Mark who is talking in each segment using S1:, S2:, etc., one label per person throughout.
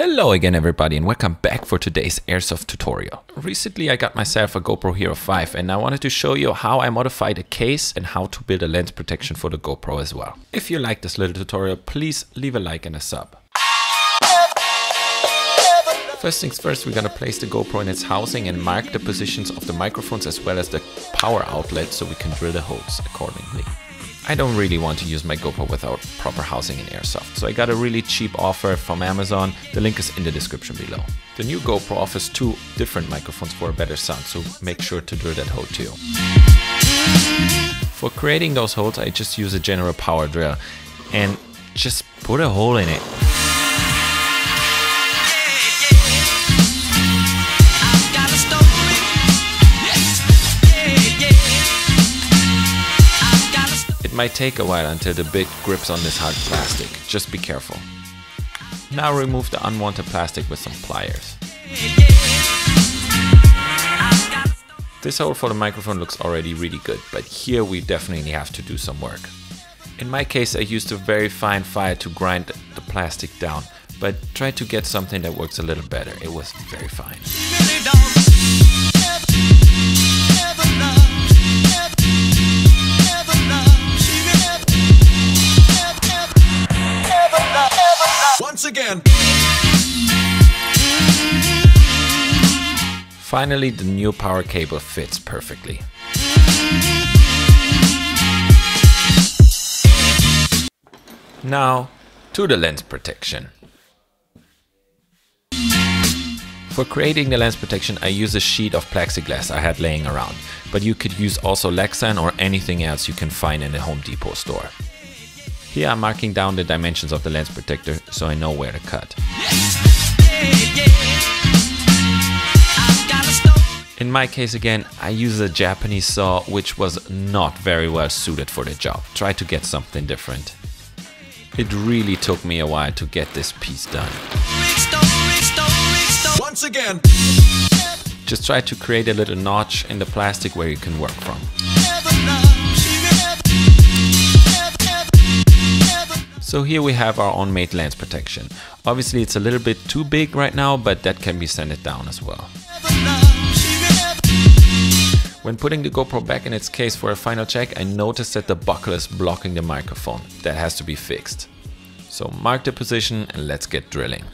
S1: Hello again everybody and welcome back for today's Airsoft tutorial. Recently I got myself a GoPro Hero 5 and I wanted to show you how I modified a case and how to build a lens protection for the GoPro as well. If you like this little tutorial, please leave a like and a sub. First things first, we're gonna place the GoPro in its housing and mark the positions of the microphones as well as the power outlet so we can drill the holes accordingly. I don't really want to use my GoPro without proper housing in Airsoft, so I got a really cheap offer from Amazon. The link is in the description below. The new GoPro offers 2 different microphones for a better sound, so make sure to drill that hole too. For creating those holes, I just use a general power drill and just put a hole in it. It might take a while until the bit grips on this hard plastic, just be careful. Now remove the unwanted plastic with some pliers. This hole for the microphone looks already really good, but here we definitely have to do some work. In my case I used a very fine file to grind the plastic down, but tried to get something that works a little better. It was very fine.
S2: Once again.
S1: Finally, the new power cable fits perfectly. Now, to the lens protection. For creating the lens protection, I use a sheet of plexiglass I had laying around, but you could use also Lexan or anything else you can find in the Home Depot store. Here I'm marking down the dimensions of the lens protector so I know where to cut. In my case again, I use a Japanese saw which was not very well suited for the job. Try to get something different. It really took me a while to get this piece done.
S2: Once again.
S1: Just try to create a little notch in the plastic where you can work from. So here we have our own made lens protection. Obviously it's a little bit too big right now, but that can be sanded down as well. When putting the GoPro back in its case for a final check, I noticed that the buckle is blocking the microphone. That has to be fixed. So mark the position and let's get drilling.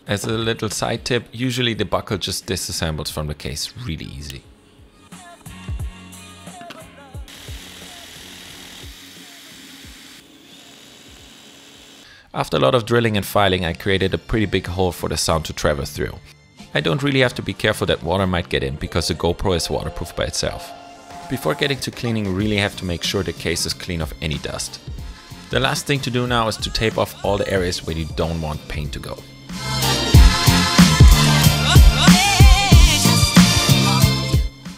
S1: As a little side tip, usually the buckle just disassembles from the case really easy. After a lot of drilling and filing, I created a pretty big hole for the sound to travel through. I don't really have to be careful that water might get in because the GoPro is waterproof by itself. Before getting to cleaning, we really have to make sure the case is clean of any dust. The last thing to do now is to tape off all the areas where you don't want paint to go.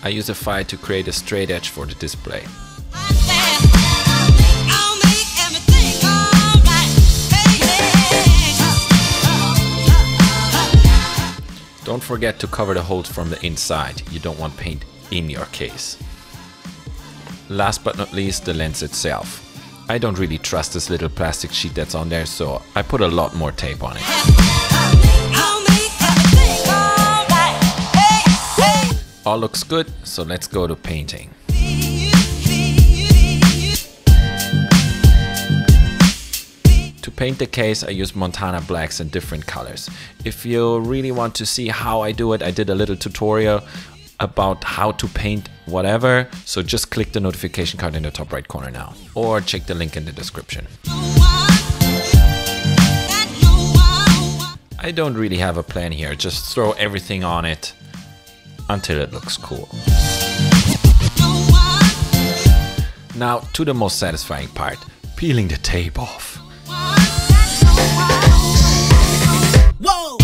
S1: I use a file to create a straight edge for the display. Don't forget to cover the holes from the inside. You don't want paint in your case. Last but not least, the lens itself. I don't really trust this little plastic sheet that's on there, so I put a lot more tape on it. All looks good, so let's go to painting. To paint the case, I use Montana blacks in different colors. If you really want to see how I do it, I did a little tutorial about how to paint whatever, so just click the notification card in the top right corner now, or check the link in the description. I don't really have a plan here, just throw everything on it until it looks cool. Now to the most satisfying part, peeling the tape off.
S2: Whoa!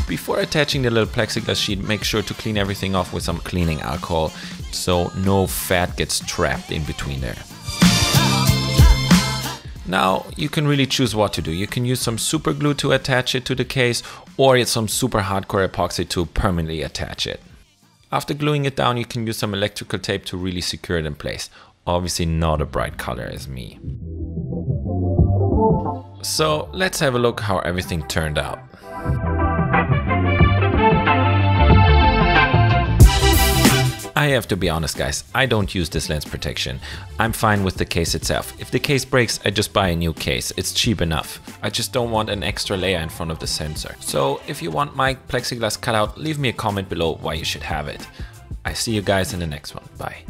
S1: Before attaching the little plexiglass sheet, make sure to clean everything off with some cleaning alcohol so no fat gets trapped in between there. Now you can really choose what to do. You can use some super glue to attach it to the case, or some super hardcore epoxy to permanently attach it. After gluing it down, you can use some electrical tape to really secure it in place. Obviously not a bright color as me. So let's have a look how everything turned out. I have to be honest guys, I don't use this lens protection. I'm fine with the case itself. If the case breaks, I just buy a new case. It's cheap enough. I just don't want an extra layer in front of the sensor. So if you want my plexiglass cutout, leave me a comment below why you should have it. I see you guys in the next one. Bye.